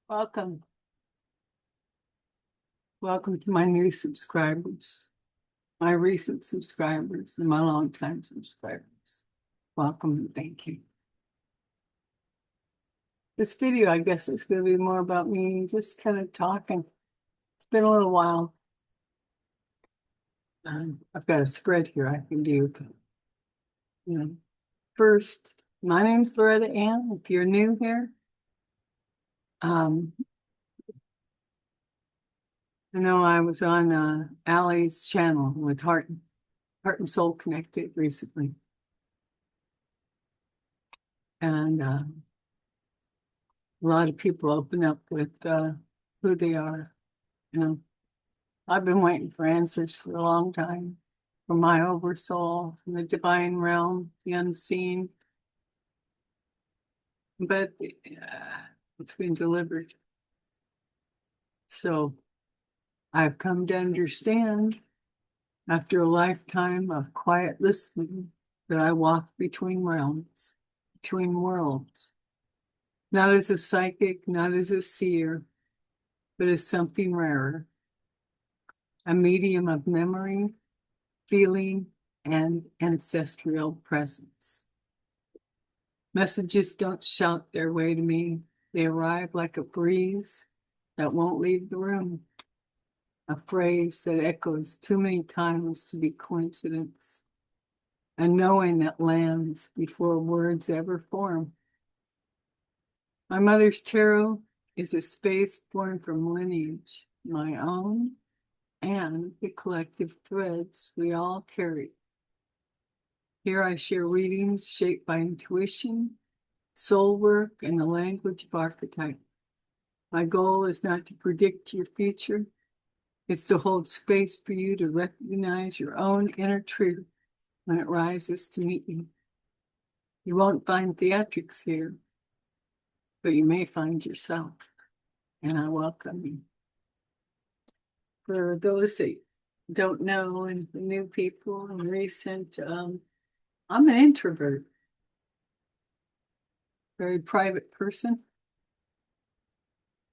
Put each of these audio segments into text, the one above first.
Welcome. Welcome to my new subscribers, my recent subscribers, and my longtime subscribers. Welcome and thank you. This video, I guess, is going to be more about me just kind of talking. It's been a little while. I've got a spread here I can do. First, my name's Loretta Ann. If you're new here, I know I was on Allie's channel with Heart and Soul Connected recently. And a lot of people open up with who they are. I've been waiting for answers for a long time from my oversoul, from the divine realm, the unseen. But it's been delivered. So I've come to understand after a lifetime of quiet listening that I walk between realms, between worlds, not as a psychic, not as a seer, but as something rarer, a medium of memory, feeling, and ancestral presence. Messages don't shout their way to me. They arrive like a breeze that won't leave the room. A phrase that echoes too many times to be coincidence. A knowing that lands before words ever form. My mother's tarot is a space born from lineage, my own, and the collective threads we all carry. Here I share readings shaped by intuition, soul work, and the language of archetype. My goal is not to predict your future. It's to hold space for you to recognize your own inner truth when it rises to meet you. You won't find theatrics here, but you may find yourself, and I welcome you. For those that don't know and new people and recent, I'm an introvert, very private person.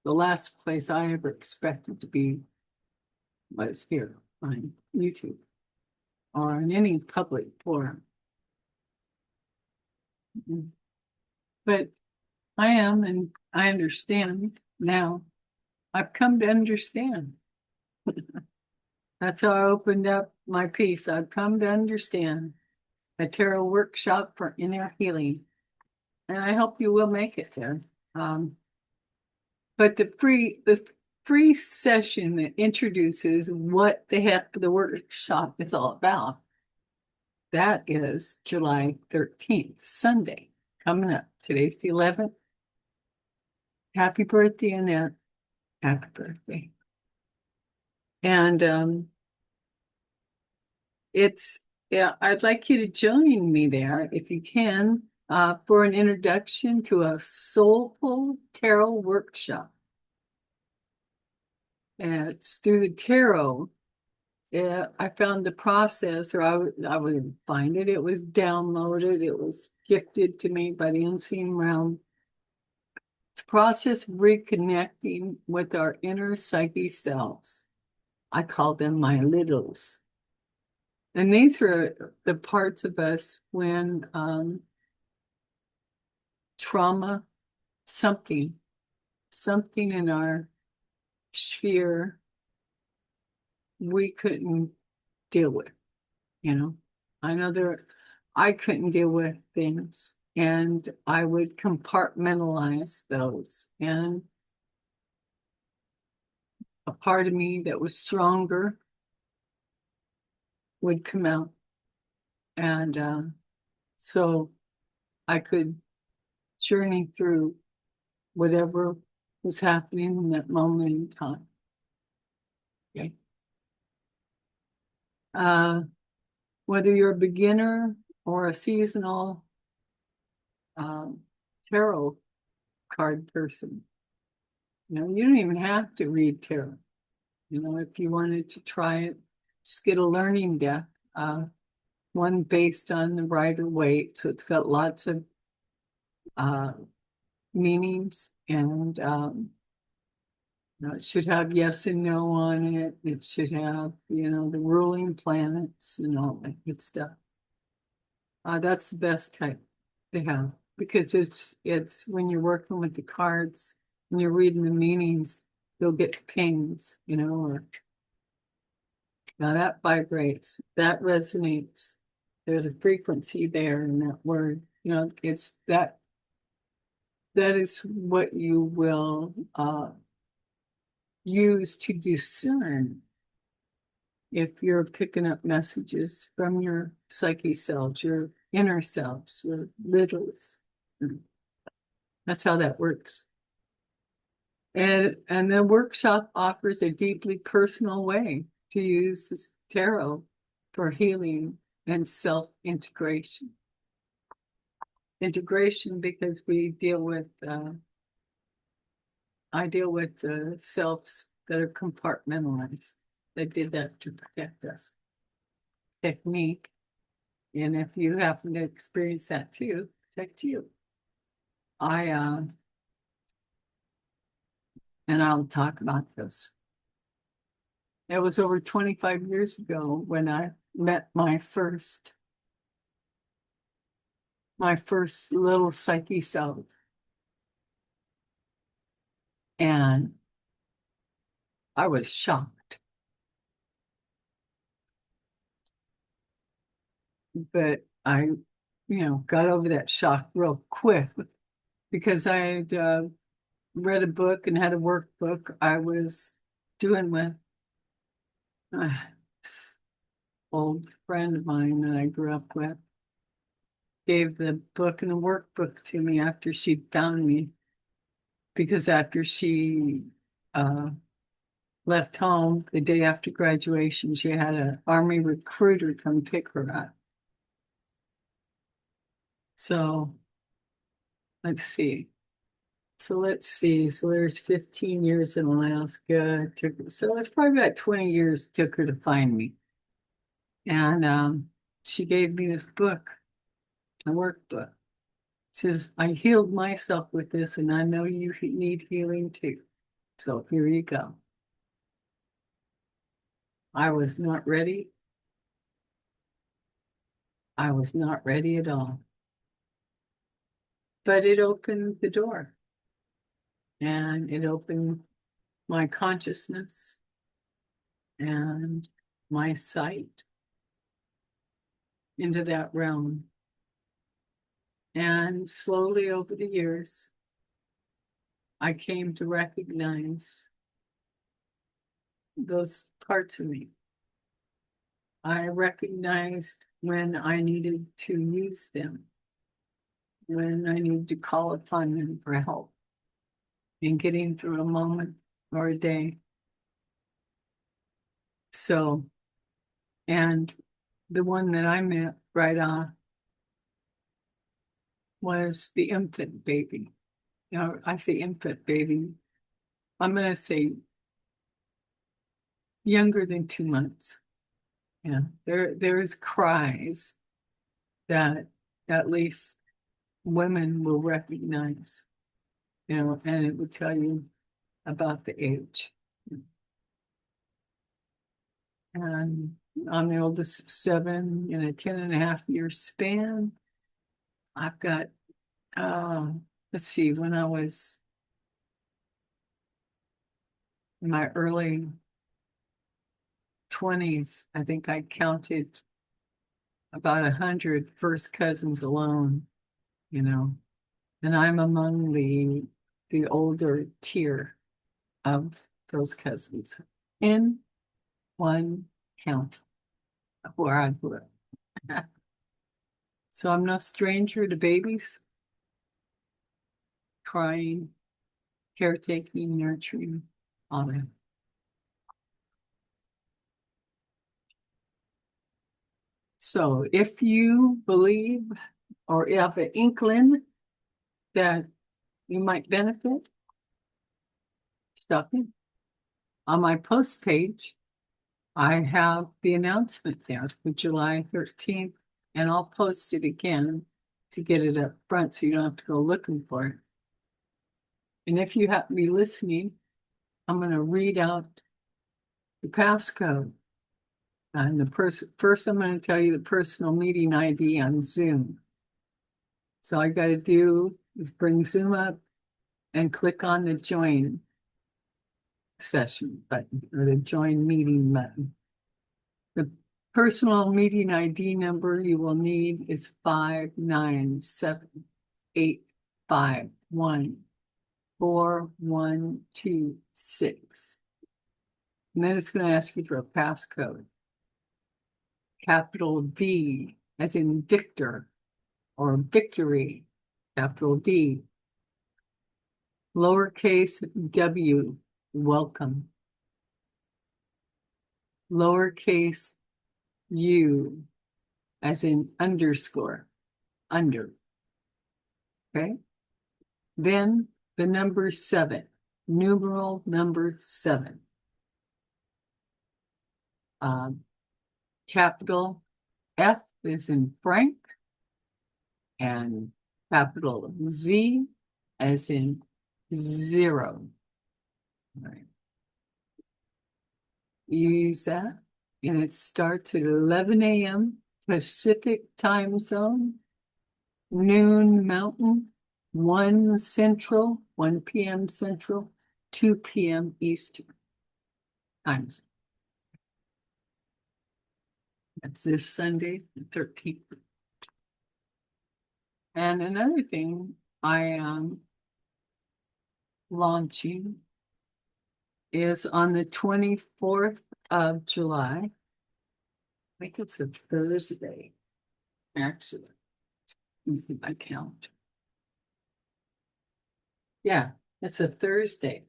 The last place I ever expected to be was here on YouTube or in any public forum. But I am, and I understand now. I've come to understand. That's how I opened up my piece. I've come to understand a tarot workshop for inner healing. And I hope you will make it there. But the free session that introduces what the heck the workshop is all about, that is July 13th, Sunday, coming up. Today's the 11th. Happy birthday, Annette. Happy birthday. And I'd like you to join me there if you can for an introduction to a soulful tarot workshop. It's through the tarot. I found the process, or I would find it. It was downloaded. It was gifted to me by the unseen realm. It's a process of reconnecting with our inner psyche selves. I call them my littles. And these are the parts of us when trauma, something in our sphere we couldn't deal with. I know I couldn't deal with things, and I would compartmentalize those. And a part of me that was stronger would come out. And so I could journey through whatever was happening in that moment in time. Okay. Whether you're a beginner or a seasonal tarot card person, you don't even have to read tarot. If you wanted to try it, just get a learning deck, one based on the Rider-Waite. So it's got lots of meanings and It should have yes and no on it. It should have, the ruling planets and all that good stuff. That's the best type to have because it's when you're working with the cards, when you're reading the meanings, you'll get pings, or now that vibrates, that resonates. There's a frequency there in that word. It's that is what you will use to discern if you're picking up messages from your psyche selves, your inner selves, your littles. That's how that works. And the workshop offers a deeply personal way to use this tarot for healing and self-integration. Integration because I deal with the selves that are compartmentalized. They did that to protect us. Technique. And if you happen to experience that too, protect you. And I'll talk about this. It was over 25 years ago when I met my first little psyche self. And I was shocked. But I, got over that shock real quick because I had read a book and had a workbook I was doing with this old friend of mine that I grew up with. Gave the book and the workbook to me after she'd found me because after she left home the day after graduation, she had an army recruiter come pick her up. So let's see. So there's 15 years in Alaska. So it's probably about 20 years it took her to find me. And she gave me this book, a workbook. Says, I healed myself with this, and I know you need healing too. So here you go. I was not ready. I was not ready at all. But it opened the door. And it opened my consciousness and my sight into that realm. And slowly over the years, I came to recognize those parts of me. I recognized when I needed to use them, when I needed to call upon them for help in getting through a moment or a day. So, and the one that I met right off was the infant baby. I say infant baby. I'm going to say younger than 2 months. Yeah, there's cries that at least women will recognize, and it would tell you about the age. And I'm the oldest of 7 in a 10.5 year span. I've got, let's see, when I was in my early 20s, I think I counted about 100 first cousins alone, and I'm among the older tier of those cousins in one count where I grew up. So I'm no stranger to babies, crying, caretaking, nurturing, all that. So if you believe or have an inkling that you might benefit, stop in. On my post page, I have the announcement there for July 13th, and I'll post it again to get it up front so you don't have to go looking for it. And if you happen to be listening I'm going to read out the passcode. And first, I'm going to tell you the personal meeting ID on Zoom. So all I got to do is bring Zoom up and click on the join session button or the join meeting button. The personal meeting ID number you will need is 597-851-4126. And then it's going to ask you for a passcode. Capital V as in Victor or victory, capital D. Lowercase w, welcome. Lowercase u as in underscore, under. Okay. Then the number 7, numeral number 7. Capital F is in Frank, and capital Z as in 0. All right. You use that, and it starts at 11 a.m. Pacific time zone, noon Mountain, 1 Central, 1 p.m. Central, 2 p.m. Eastern time zone. That's this Sunday, the 13th. And another thing I am launching is on the 24th of July. I think it's a Thursday, actually. Let me see my calendar. Yeah, it's a Thursday.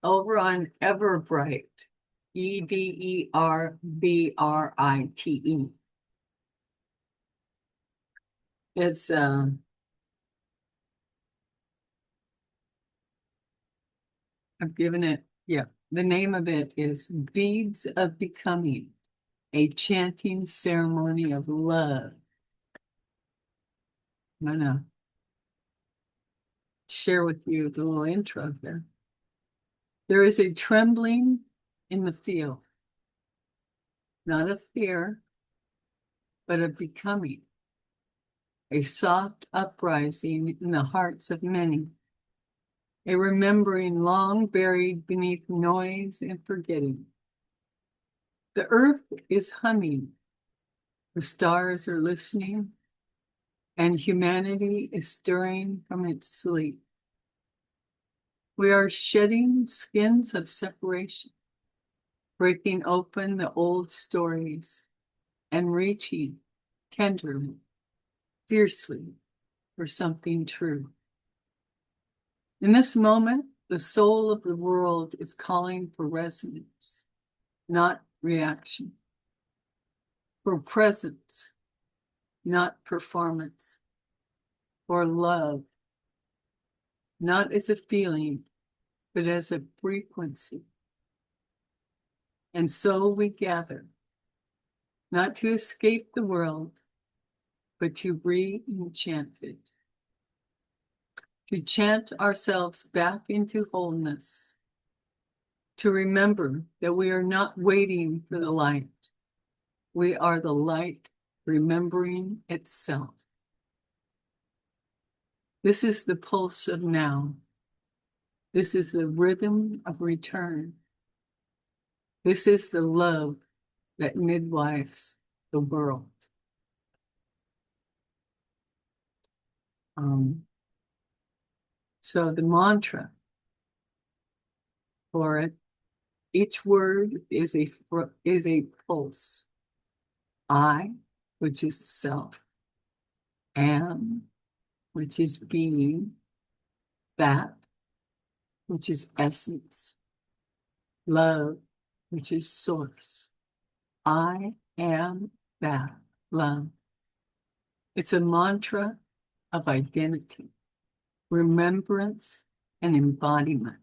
Over on Everbright, Everbrite. It's I've given it, yeah. The name of it is Beads of Becoming, a chanting ceremony of love. I'm gonna share with you the little intro here. There is a trembling in the field, not of fear, but of becoming, a soft uprising in the hearts of many, a remembering long buried beneath noise and forgetting. The earth is humming, the stars are listening, and humanity is stirring from its sleep. We are shedding skins of separation, breaking open the old stories, and reaching tenderly, fiercely for something true. In this moment, the soul of the world is calling for resonance, not reaction, for presence, not performance, for love, not as a feeling, but as a frequency. And so we gather, not to escape the world, but to re-enchant it, to chant ourselves back into wholeness, to remember that we are not waiting for the light. We are the light remembering itself. This is the pulse of now. This is the rhythm of return. This is the love that midwives the world. So the mantra for it, each word is a pulse. I, which is self, am, which is being, that, which is essence, love, which is source. I am that love. It's a mantra of identity, remembrance, and embodiment.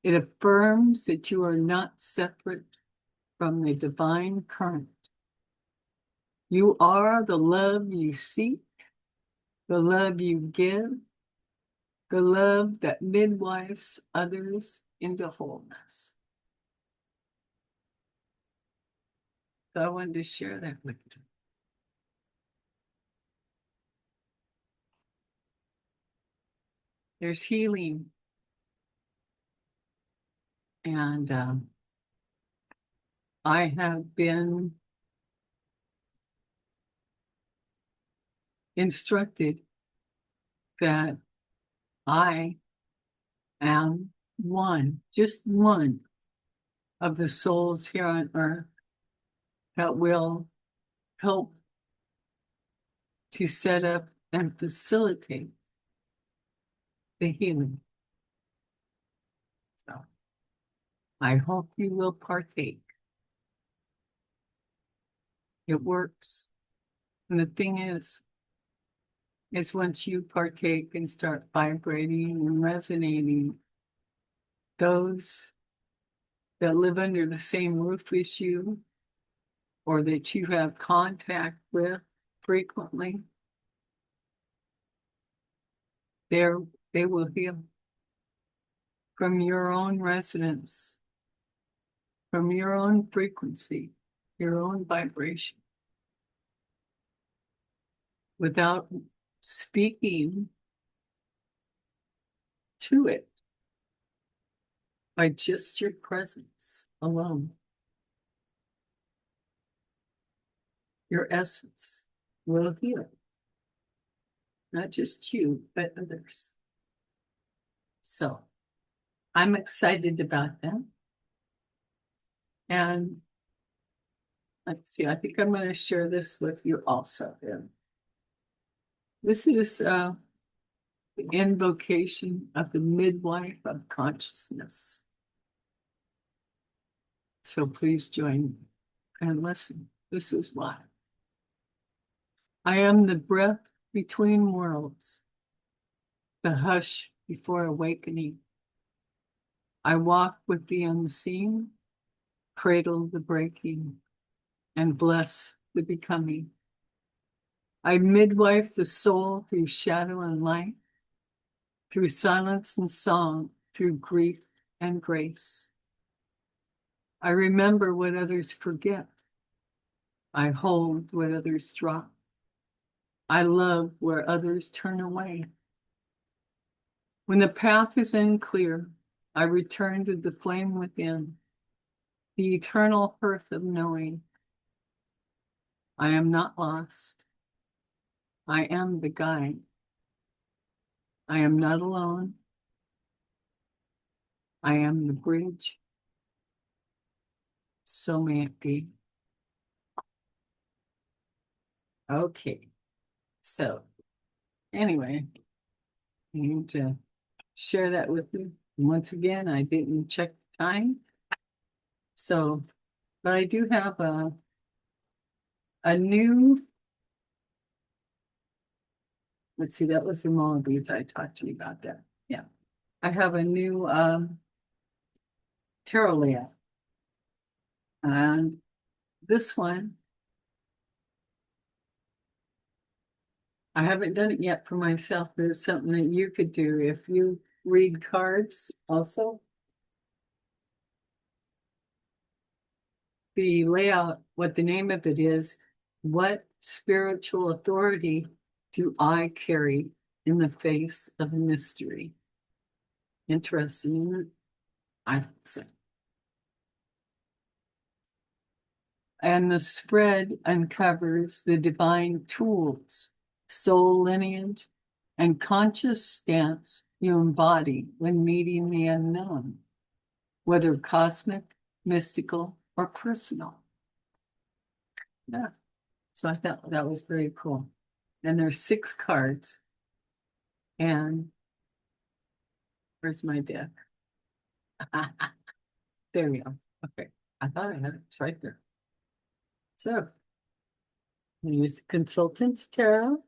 It affirms that you are not separate from the divine current. You are the love you seek, the love you give, the love that midwives others into wholeness. So I wanted to share that with you. There's healing, and I have been instructed that I am one, just one of the souls here on earth that will help to set up and facilitate the healing. So I hope you will partake. It works. And the thing is once you partake and start vibrating and resonating, those that live under the same roof as you or that you have contact with frequently, they will heal from your own resonance, from your own frequency, your own vibration, without speaking to it, by just your presence alone. Your essence will heal. Not just you, but others. So I'm excited about that. And let's see, I think I'm going to share this with you also. This is the invocation of the midwife of consciousness. So please join me and listen. This is why. I am the breath between worlds, the hush before awakening. I walk with the unseen, cradle the breaking, and bless the becoming. I midwife the soul through shadow and light, through silence and song, through grief and grace. I remember what others forget. I hold what others drop. I love where others turn away. When the path is unclear, I return to the flame within, the eternal hearth of knowing. I am not lost. I am the guide. I am not alone. I am the bridge. So may it be. Okay. So anyway, I need to share that with you. Once again, I didn't check the time. So, but I do have a new, let's see, that was the Maldives I talked to you about that. Yeah. I have a new tarot layout. And this one, I haven't done it yet for myself, but it's something that you could do if you read cards also. The layout, what the name of it is, what spiritual authority do I carry in the face of mystery? Interesting, isn't it? I think so. And the spread uncovers the divine tools, soul lineage, and conscious stance you embody when meeting the unknown, whether cosmic, mystical, or personal. Yeah. So I thought that was very cool. And there's 6 cards. And where's my deck? There we go. Okay. I thought I had it. It's right there. So I use Consultants Tarot.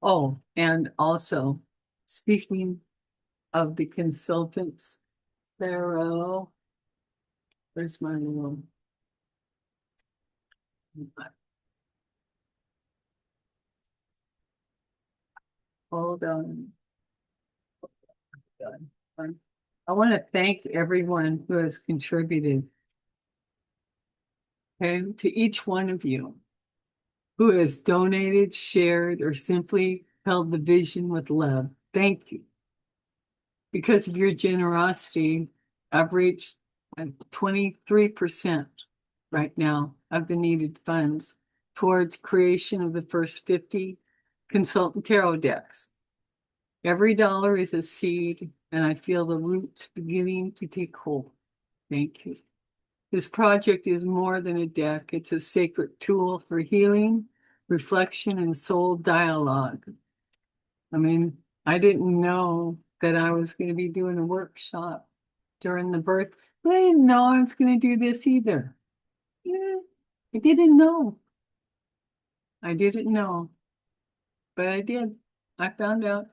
Oh, and also speaking of the Consultants Tarot, where's my little hold on. I want to thank everyone who has contributed, and to each one of you who has donated, shared, or simply held the vision with love. Thank you. Because of your generosity, I've reached 23% right now of the needed funds towards creation of the first 50 consultant tarot decks. Every dollar is a seed, and I feel the roots beginning to take hold. Thank you. This project is more than a deck. It's a sacred tool for healing, reflection, and soul dialogue. I mean, I didn't know that I was going to be doing a workshop during the birth. I didn't know I was going to do this either. Yeah, I didn't know. I didn't know, but I did. I found out.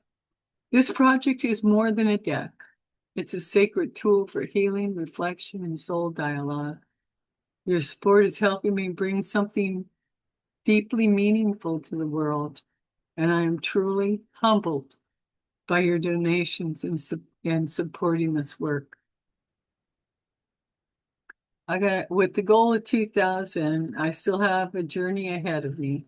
This project is more than a deck. It's a sacred tool for healing, reflection, and soul dialogue. Your support is helping me bring something deeply meaningful to the world, and I am truly humbled by your donations and supporting this work. With the goal of 2000, I still have a journey ahead of me,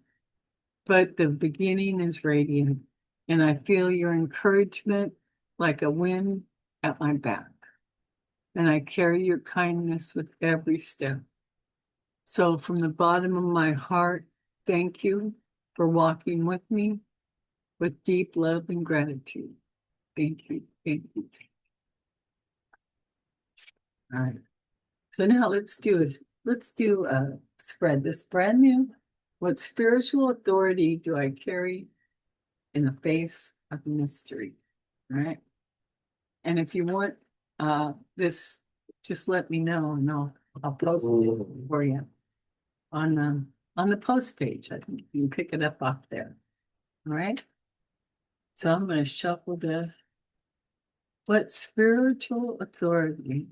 but the beginning is radiant, and I feel your encouragement like a wind at my back, and I carry your kindness with every step. So from the bottom of my heart, thank you for walking with me with deep love and gratitude. Thank you. Thank you. All right. So now let's do a spread. This brand new. What spiritual authority do I carry in the face of mystery? All right. And if you want this, just let me know, and I'll post it for you on the post page. I think you can pick it up off there. All right. So I'm going to shuffle this. What spiritual authority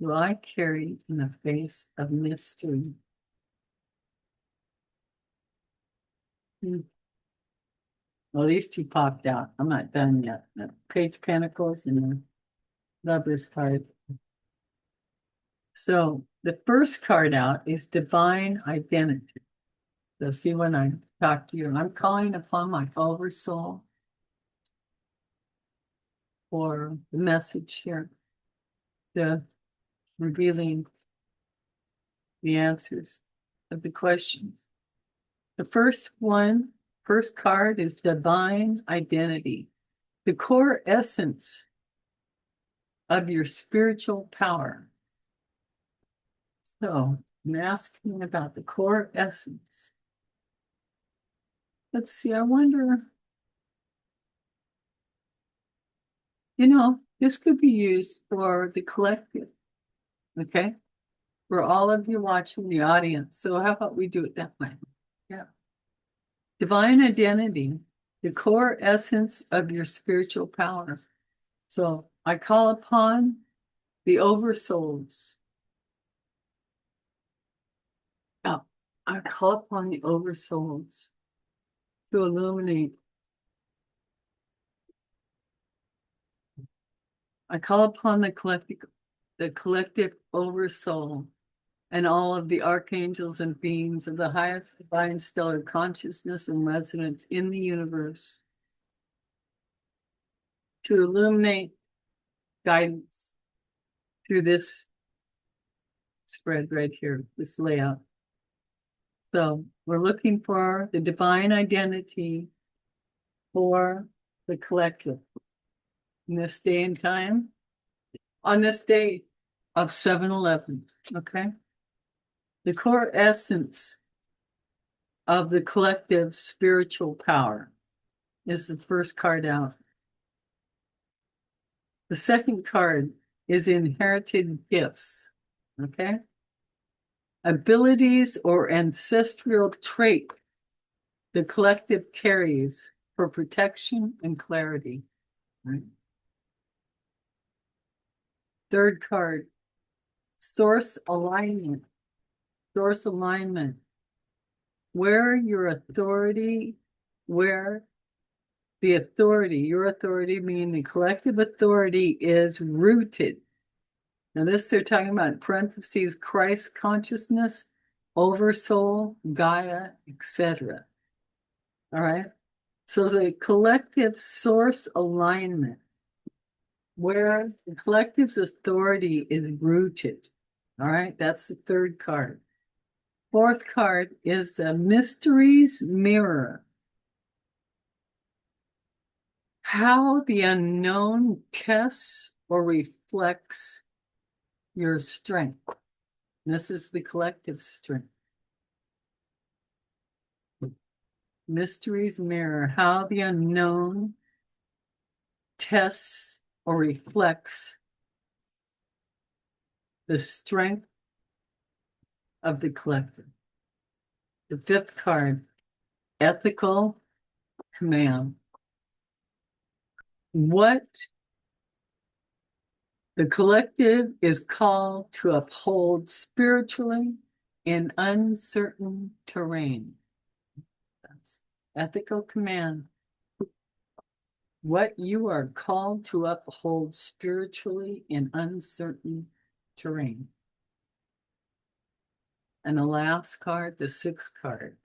do I carry in the face of mystery? Well, these two popped out. I'm not done yet. The Page of Pentacles and the Lovers card. So the first card out is Divine Identity. So see, when I talk to you, I'm calling upon my oversoul for the message here, the revealing the answers of the questions. The first card is Divine Identity, the core essence of your spiritual power. So I'm asking about the core essence. Let's see, I wonder, this could be used for the collective, okay? For all of you watching the audience. So how about we do it that way? Yeah. Divine Identity, the core essence of your spiritual power. So I call upon the oversouls. Oh, I call upon the oversouls to illuminate. I call upon the collective oversoul and all of the archangels and beings of the highest divine stellar consciousness and resonance in the universe to illuminate guidance through this spread right here, this layout. So we're looking for the divine identity for the collective in this day and time, on this day of 7/11, okay? The core essence of the collective spiritual power is the first card out. The second card is inherited gifts, okay? Abilities or ancestral trait the collective carries for protection and clarity, right? Third card, source alignment. Source alignment. Where your authority, where The authority, your authority, meaning the collective authority, is rooted. Now, this they're talking about in parentheses, Christ consciousness, oversoul, Gaia, etc. All right. So the collective source alignment, where the collective's authority is rooted. All right. That's the third card. Fourth card is the mysteries mirror. How the unknown tests or reflects your strength. This is the collective strength. Mysteries mirror how the unknown tests or reflects the strength of the collective. The fifth card, ethical command. What the collective is called to uphold spiritually in uncertain terrain. That's ethical command. What you are called to uphold spiritually in uncertain terrain. And the last card, the sixth card,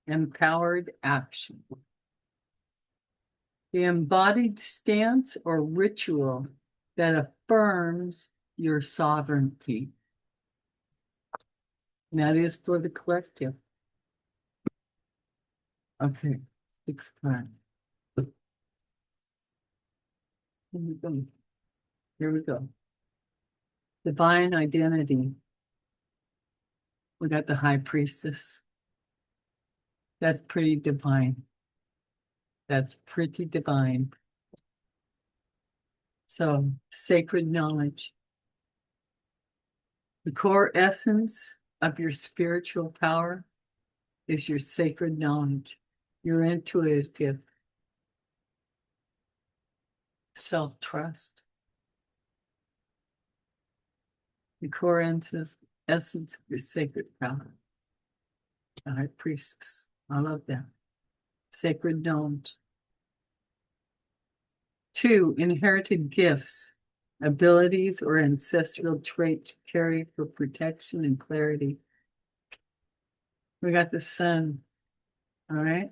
empowered action. The embodied stance or ritual that affirms your sovereignty. And that is for the collective. Okay, six cards. Here we go. Divine identity. We got the high priestess. That's pretty divine. That's pretty divine. So, sacred knowledge. The core essence of your spiritual power is your sacred knowledge, your intuitive self-trust. The core essence of your sacred power. The high priestess. I love that. Sacred knowledge. 2, inherited gifts, abilities, or ancestral traits carry for protection and clarity. We got the sun. All right.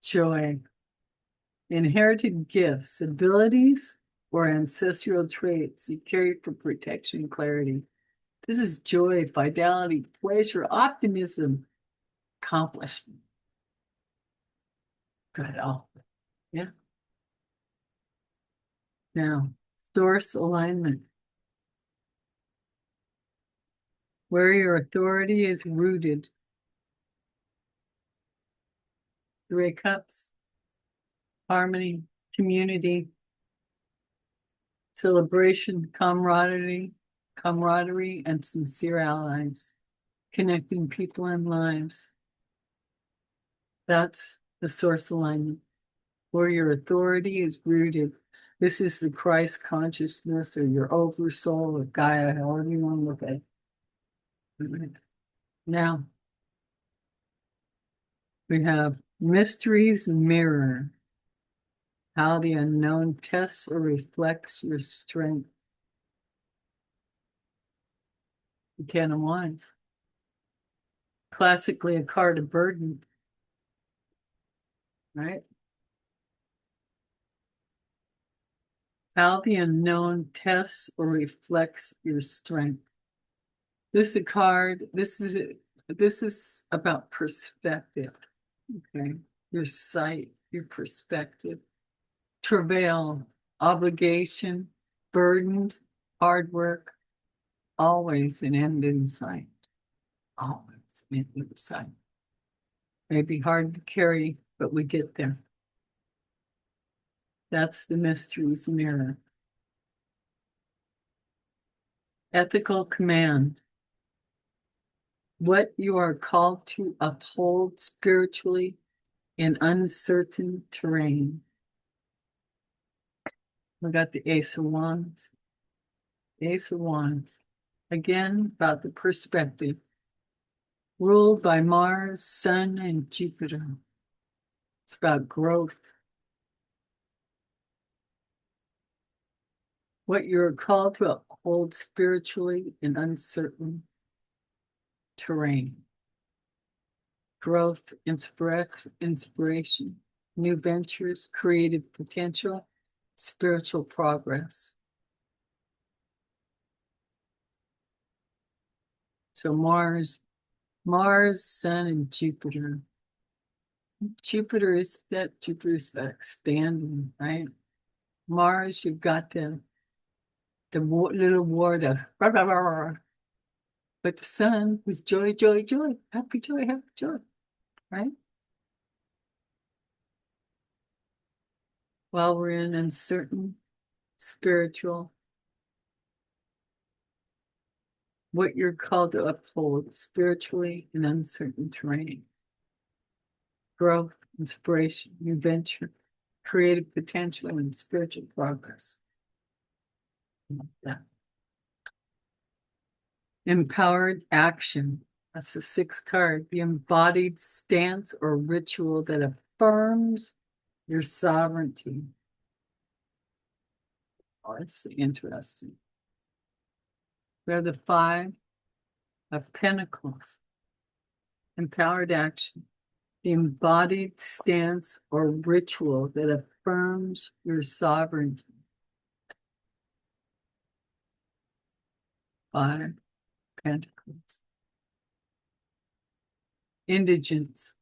Joy. Inherited gifts, abilities, or ancestral traits you carry for protection and clarity. This is joy, vitality, pleasure, optimism, accomplishment. Good. All. Yeah. Now, source alignment. Where your authority is rooted. 3 cups. Harmony, community, celebration, camaraderie, and sincere allies, connecting people and lives. That's the source alignment, where your authority is rooted. This is the Christ consciousness or your oversoul or Gaia, however you want to look at it. Now, we have mysteries mirror. How the unknown tests or reflects your strength. The 10 of Wands. Classically a card of burden. Right? How the unknown tests or reflects your strength. This is a card. This is about perspective. Okay. Your sight, your perspective. Travail, obligation, burdened, hard work, always an end in sight. Always an end in sight. Maybe hard to carry, but we get there. That's the mysteries mirror. Ethical command. What you are called to uphold spiritually in uncertain terrain. We got the Ace of Wands. Ace of Wands. Again, about the perspective. Ruled by Mars, Sun, and Jupiter. It's about growth, What you're called to uphold spiritually in uncertain terrain. Growth, inspiration, new ventures, creative potential, spiritual progress. So Mars, Sun, and Jupiter. Jupiter's that expanding, right? Mars, you've got the little war, rah, rah, rah, rah. But the sun was joy, joy, joy, happy joy, right? While we're in uncertain spiritual, what you're called to uphold spiritually in uncertain terrain. Growth, inspiration, new venture, creative potential, and spiritual progress. Yeah. Empowered action. That's the sixth card. The embodied stance or ritual that affirms your sovereignty. Oh, that's interesting. We have the Five of Pentacles. Empowered action. The embodied stance or ritual that affirms your sovereignty. Five Pentacles. Indigence,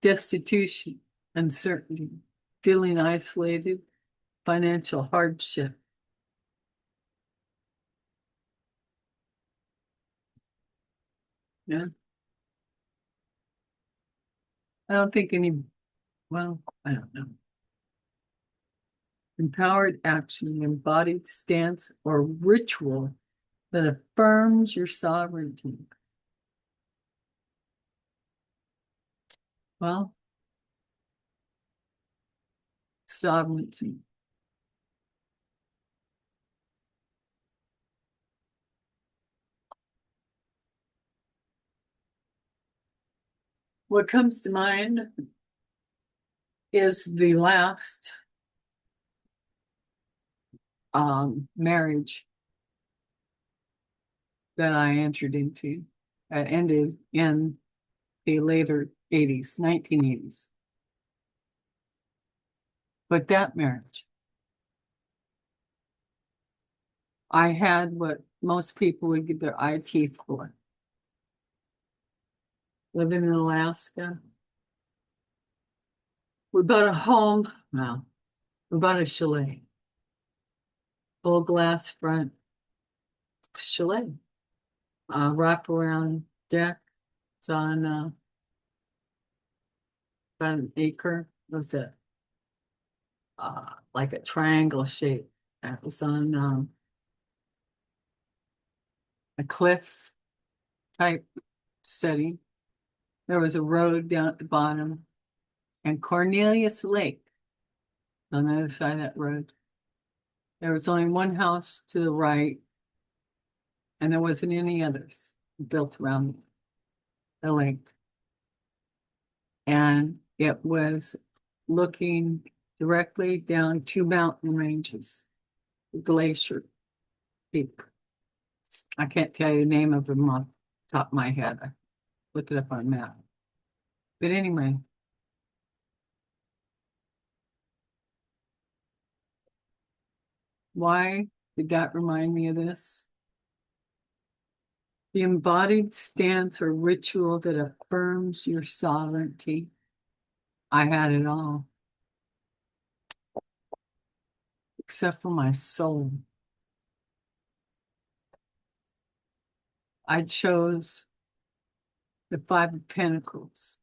destitution, uncertainty, feeling isolated, financial hardship. Yeah. I don't think well, I don't know. Empowered action, embodied stance, or ritual that affirms your sovereignty. Well, sovereignty. What comes to mind is the last marriage that I entered into that ended in the later 80s, 1980s. But that marriage, I had what most people would give their eye teeth for. Living in Alaska. We bought a home. No, we bought a chalet. Full glass front chalet. Wraparound deck. It's on about an acre. Was it? Like a triangle shape. It was on a cliff type setting. There was a road down at the bottom and Cornelius Lake on the other side of that road. There was only one house to the right, and there wasn't any others built around the lake. And it was looking directly down two mountain ranges, glacier peak. I can't tell you the name of them off the top of my head. I look it up on a map. But anyway, why did that remind me of this? The embodied stance or ritual that affirms your sovereignty. I had it all, except for my soul. I chose the Five of Pentacles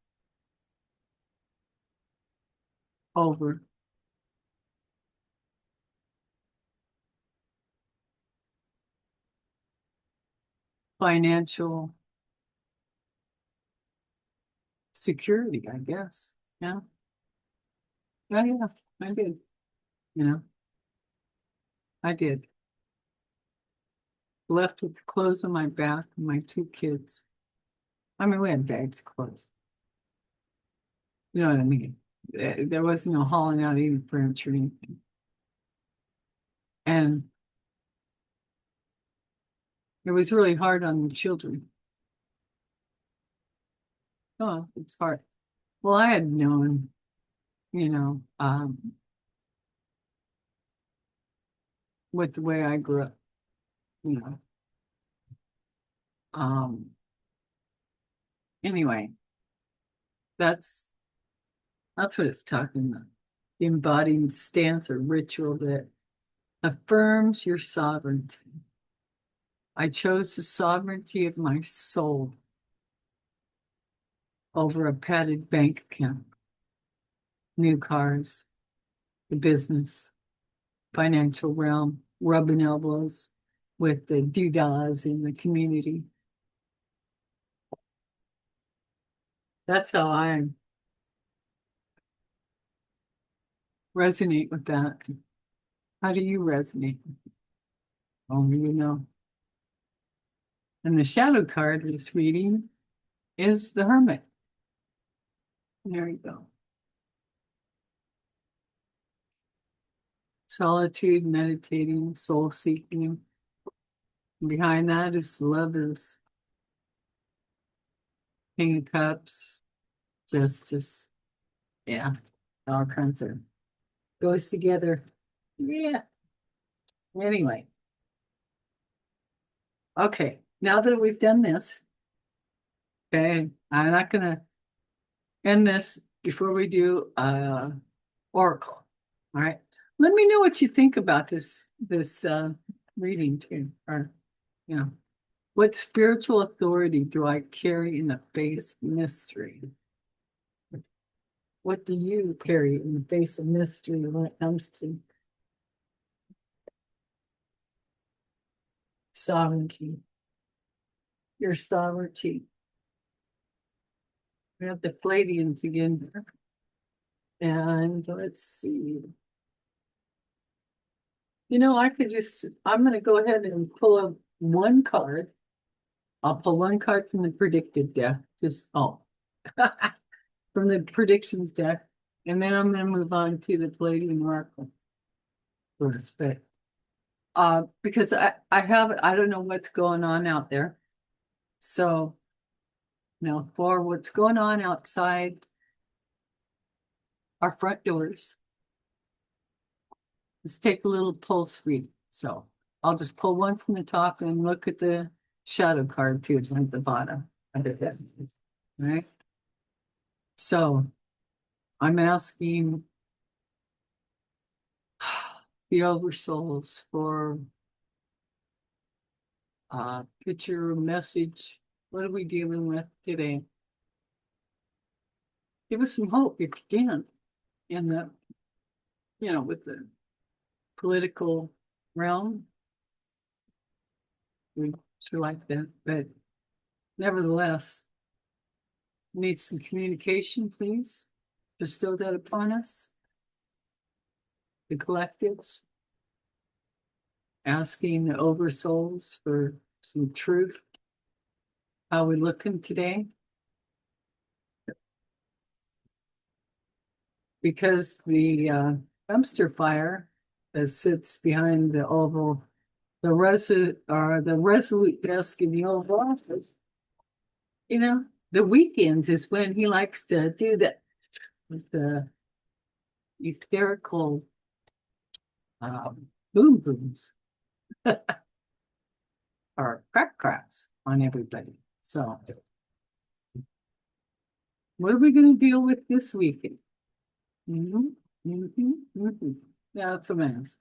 over financial security, I guess. Yeah. Yeah, I did. You know, I did. Left with the clothes on my back and my two kids. I mean, we had bags of clothes. You know what I mean? There was no hauling out any furniture or anything. And it was really hard on the children. Oh, it's hard. Well, I had known, you know, with the way I grew up, you know. Um, anyway, that's that's what it's talking about. The embodied stance or ritual that affirms your sovereignty. I chose the sovereignty of my soul over a padded bank account, new cars, the business, financial realm, rubbing elbows with the doodahs in the community. That's how I resonate with that. How do you resonate? Only you know. And the shadow card this reading is the Hermit. There you go. Solitude, meditating, soul seeking. Behind that is the Lovers, King of Cups, Justice. Yeah, all kinds of goes together. Yeah. Anyway, okay. Now that we've done this, okay, I'm not gonna end this before we do oracle. All right. Let me know what you think about this reading too. Or, you know, what spiritual authority do I carry in the face of mystery? What do you carry in the face of mystery when it comes to sovereignty? Your sovereignty. We have the Palladians again. And let's see. You know, I'm going to go ahead and pull up one card. I'll pull one card from the predicted deck. From the predictions deck. And then I'm going to move on to the Palladian Oracle first. But because I don't know what's going on out there. So, for what's going on outside our front doors, let's take a little pulse read. So I'll just pull one from the top and look at the shadow card too, it's at the bottom of the deck. All right. So I'm asking the oversouls for picture message. What are we dealing with today? Give us some hope if you can in the, with the political realm. We sure like that, but nevertheless, need some communication, please. Bestow that upon us. The collectives, asking the oversouls for some truth. How we looking today? Because the dumpster fire that sits behind the oval, the resolute desk in the Oval Office, the weekends is when he likes to do that with the etherical boom booms or cracks on everybody. So, what are we going to deal with this weekend? That's a mess.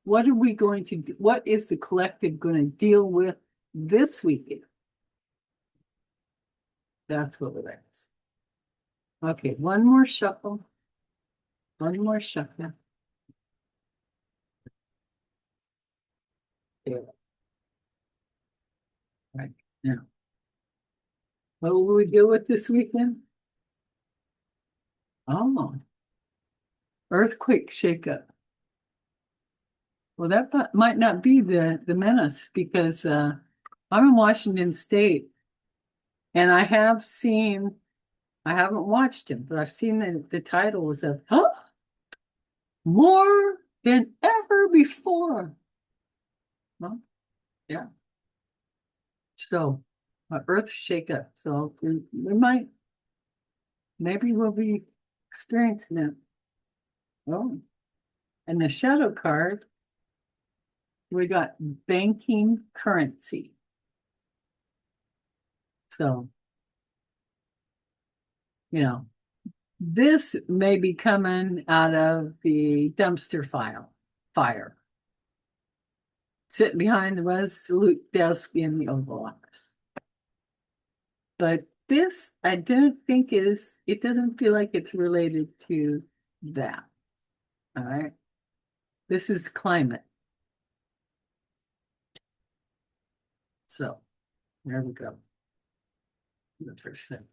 What are we going to do? What is the collective going to deal with this weekend? That's what it is. Okay, one more shuffle. One more shuffle. There. Right now. What will we deal with this weekend? Oh, earthquake shakeup. Well, that might not be the menace because I'm in Washington State, and I haven't watched him, but I've seen the title was of more than ever before. Well, yeah. So, Earth shakeup. So we might, maybe we'll be experiencing it. Oh, and the shadow card, we got banking currency. So, you know, this may be coming out of the dumpster fire, sitting behind the Resolute desk in the Oval Office. But this, I don't think it doesn't feel like it's related to that. All right. This is climate. So there we go. The first set.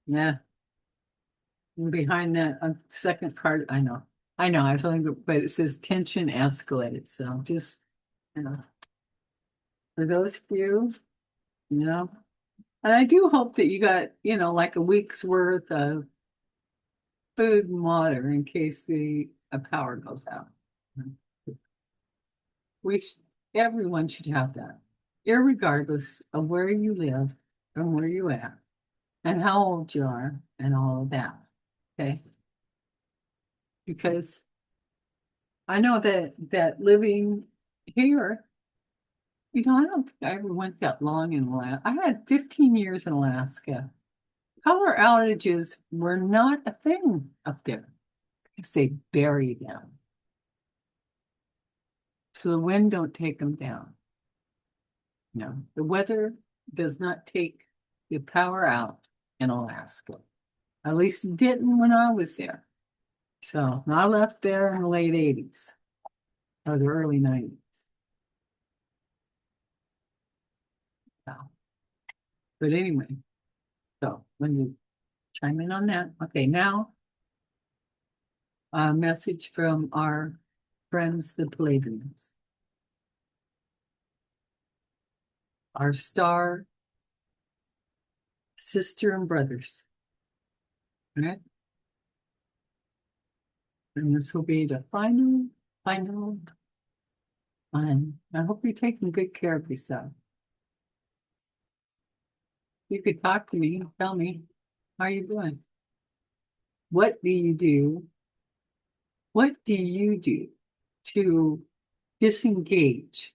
Yeah. And behind that second card, I know. I was only, but it says tension escalated. So just, you know, for those few, you know, and I do hope that you got, like a week's worth of food and water in case the power goes out. We, everyone should have that, irregardless of where you live and where you at and how old you are and all of that. Okay. Because I know that living here, I don't think I ever went that long in Alaska. I had 15 years in Alaska. Power outages were not a thing up there because they bury them. So the wind don't take them down. No, the weather does not take the power out in Alaska. At least it didn't when I was there. So I left there in the late 80s or the early 90s. So, but anyway, so when you chime in on that. Okay, now a message from our friends, the Palladians. Our star sister and brothers. Right? And this will be the final. And I hope you're taking good care of yourself. You could talk to me, tell me, how are you doing? What do you do? What do you do to disengage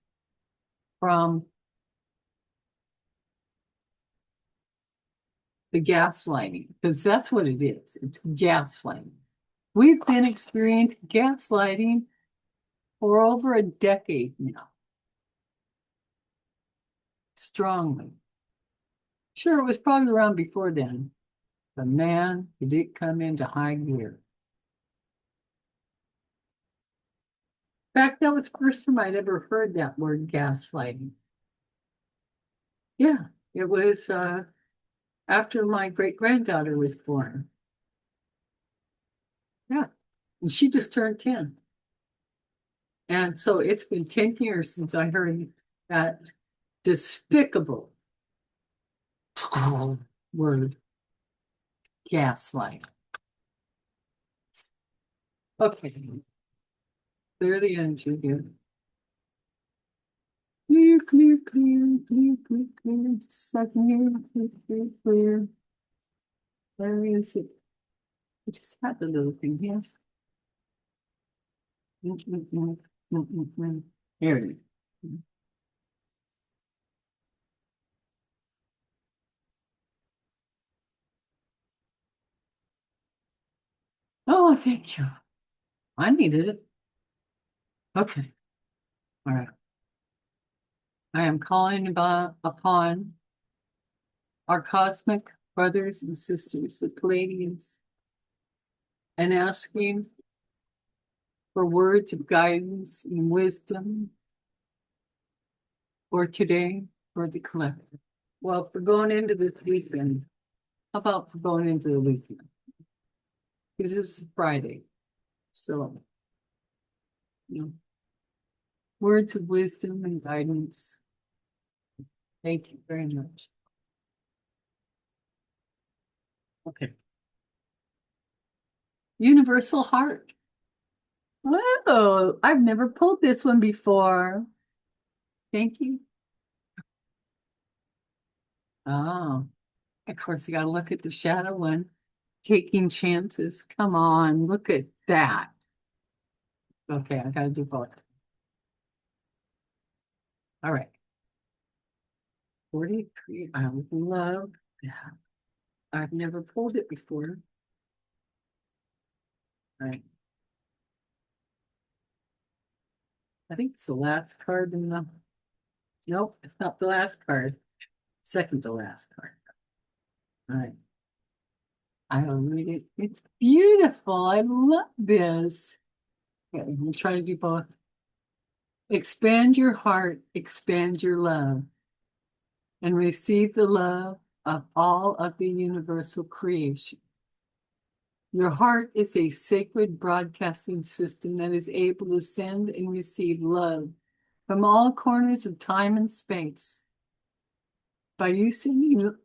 from the gaslighting? Because that's what it is. It's gaslighting. We've been experiencing gaslighting for over a decade now. Strongly. Sure, it was probably around before then. But man, it did come into high gear. In fact, that was the first time I'd ever heard that word gaslighting. Yeah, it was after my great granddaughter was born. Yeah, and she just turned 10. And so it's been 10 years since I heard that despicable word, gaslight. Okay, clear the energy here. Clear, clear, clear, clear, clear, clear. Just like here, clear, clear, clear. Where is it? I just had the little thing here. Here it is. Oh, thank you. I needed it. Okay. All right. I am calling upon our cosmic brothers and sisters, the Palladians, and asking for words of guidance and wisdom for today, for the collective. Well, for going into this weekend, how about for going into the weekend? Because this is Friday. So, words of wisdom and guidance. Thank you very much. Okay. Universal heart. Whoa, I've never pulled this one before. Thank you. Oh, of course, you got to look at the shadow one. Taking chances. Come on, look at that. Okay, I got to do both. All right. 43. I love that. I've never pulled it before. All right. I think it's the last card in the. Nope, it's not the last card. Second to last card. All right. I will read it. It's beautiful. I love this. Okay, we'll try to do both. Expand your heart, expand your love, and receive the love of all of the universal creation. Your heart is a sacred broadcasting system that is able to send and receive love from all corners of time and space. By you sending,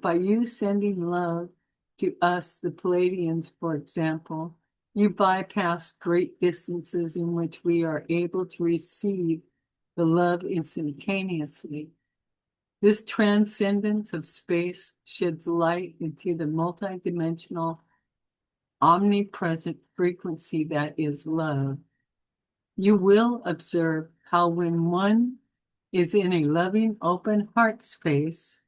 by you sending love to us, the Palladians, for example, you bypass great distances in which we are able to receive the love instantaneously. This transcendence of space sheds light into the multidimensional, omnipresent frequency that is love. You will observe how when one is in a loving, open heart space,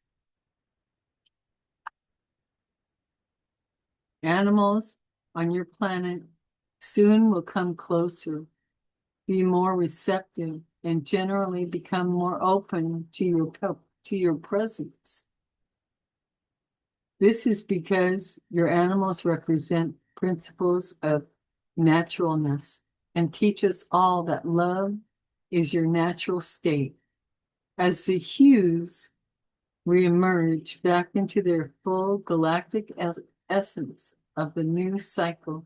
animals on your planet soon will come closer, be more receptive, and generally become more open to your presence. This is because your animals represent principles of naturalness and teach us all that love is your natural state. As the hues reemerge back into their full galactic essence of the new cycle,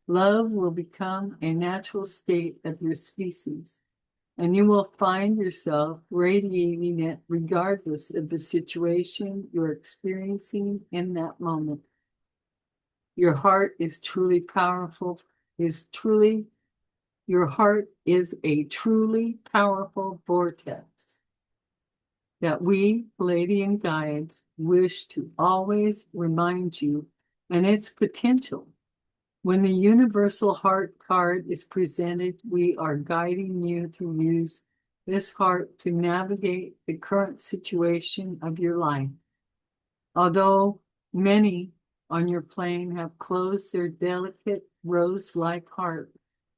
love will become a natural state of your species, and you will find yourself radiating it regardless of the situation you're experiencing in that moment. Your heart is truly powerful, your heart is a truly powerful vortex that we, Palladian guides, wish to always remind you and its potential. When the Universal Heart card is presented, we are guiding you to use this heart to navigate the current situation of your life. Although many on your plane have closed their delicate rose-like heart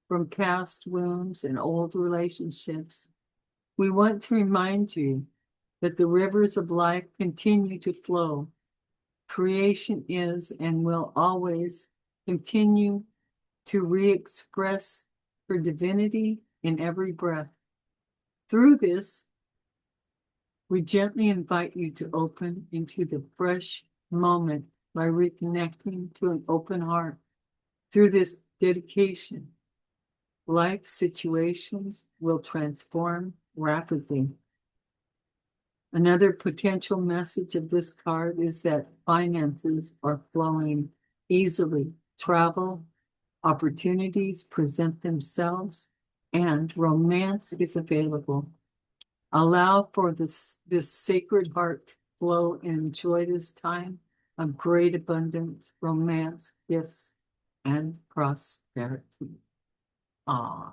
from past wounds and old relationships, we want to remind you that the rivers of life continue to flow. Creation is and will always continue to re-express her divinity in every breath. Through this, we gently invite you to open into the fresh moment by reconnecting to an open heart. Through this dedication, life situations will transform rapidly. Another potential message of this card is that finances are flowing easily. Travel opportunities present themselves, and romance is available. Allow for this sacred heart flow and enjoy this time of great abundance, romance, gifts, and prosperity. Ah,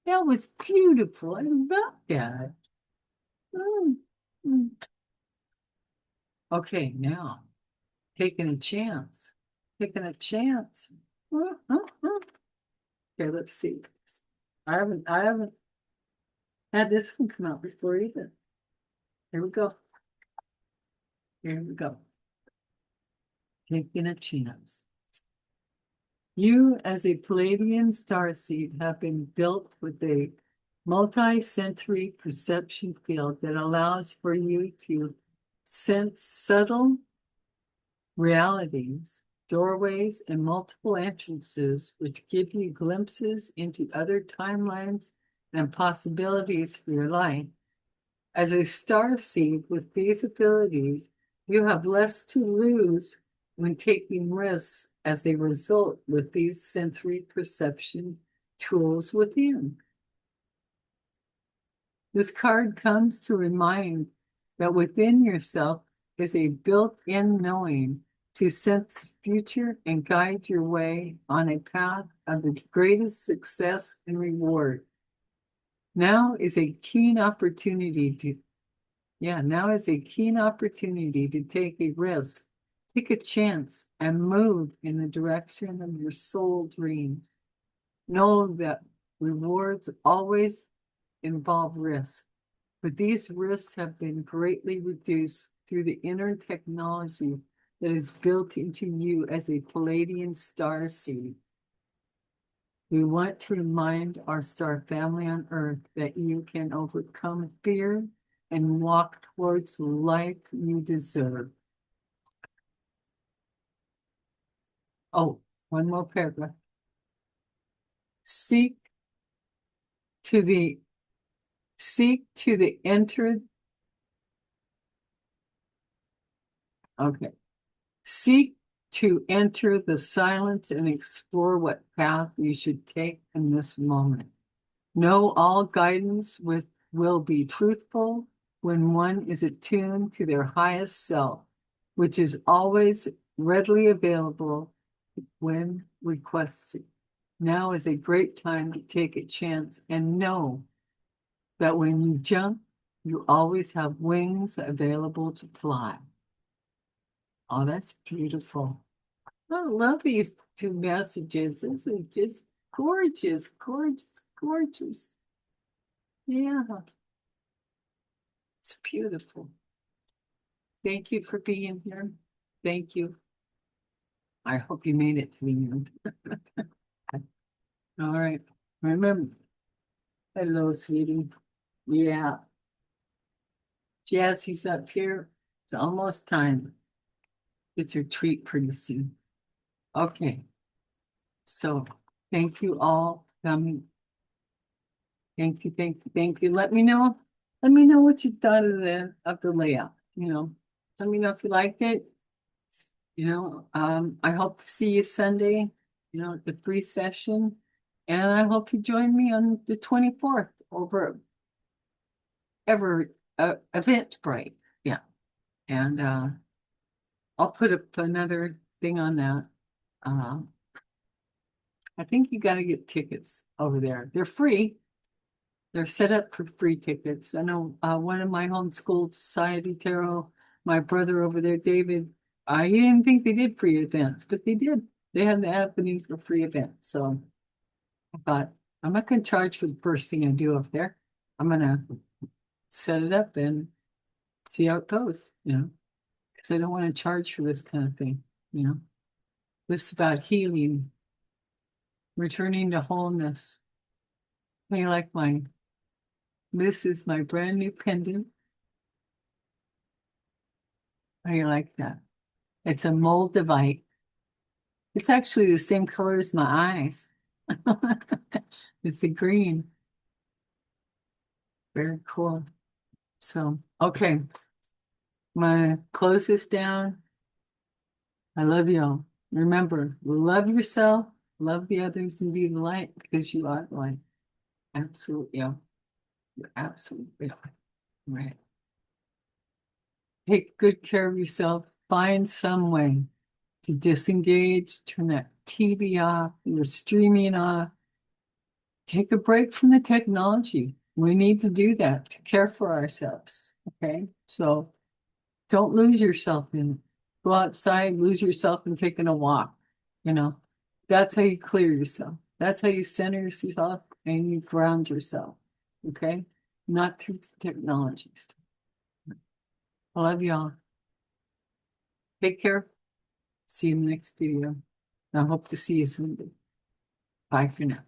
that was beautiful. I love that. Mm, mm. Okay, now taking a chance. Taking a chance. Okay, let's see. I haven't had this one come out before either. Here we go. Here we go. Taking a chance. You, as a Palladian starseed, have been built with a multi-sensory perception field that allows for you to sense subtle realities, doorways, and multiple entrances, which give you glimpses into other timelines and possibilities for your life. As a starseed with these abilities, you have less to lose when taking risks as a result with these sensory perception tools within. This card comes to remind that within yourself is a built-in knowing to sense the future and guide your way on a path of the greatest success and reward. Now is a keen opportunity to take a risk, take a chance, and move in the direction of your soul dreams. Know that rewards always involve risk, but these risks have been greatly reduced through the inner technology that is built into you as a Palladian star seed. We want to remind our star family on Earth that you can overcome fear and walk towards the life you deserve. Oh, one more paragraph. Seek to the enter. Okay. Seek to enter the silence and explore what path you should take in this moment. Know all guidance will be truthful when one is attuned to their highest self, which is always readily available when requested. Now is a great time to take a chance and know that when you jump, you always have wings available to fly. Oh, that's beautiful. I love these two messages. This is just gorgeous, gorgeous, gorgeous. Yeah, it's beautiful. Thank you for being here. Thank you. I hope you made it to the end. All right. Remember, hello, sweetie. Yeah, Jesse's up here. It's almost time. It's your treat pretty soon. Okay. So thank you all for coming. Thank you, thank you, thank you. Let me know what you thought of the layout. Let me know if you liked it. I hope to see you Sunday, at the free session. And I hope you join me on the 24th over Eventbrite. Yeah. And I'll put up another thing on that. I think you got to get tickets over there. They're free. They're set up for free tickets. I know one of my homeschooled society tarot, my brother over there, David, he didn't think they did free events, but they did. They had the happening for free events. So I thought, I'm not going to charge for the first thing I do up there. I'm going to set it up and see how it goes, because I don't want to charge for this kind of thing. This is about healing, returning to wholeness. I like mine. This is my brand new pendant. How do you like that? It's a moldavite. It's actually the same color as my eyes. It's the green. Very cool. So, okay. I'm going to close this down. I love y'all. Remember, love yourself, love the others, and be the light because you are the light. Absolutely. Yeah. You're absolutely right. Take good care of yourself. Find some way to disengage, turn that TV off, your streaming off. Take a break from the technology. We need to do that to care for ourselves. Okay. So don't lose yourself in it. Go outside, lose yourself in taking a walk. That's how you clear yourself. That's how you center yourself and you ground yourself. Okay. Not through technologies. I love y'all. Take care. See you in the next video. I hope to see you soon. Bye for now.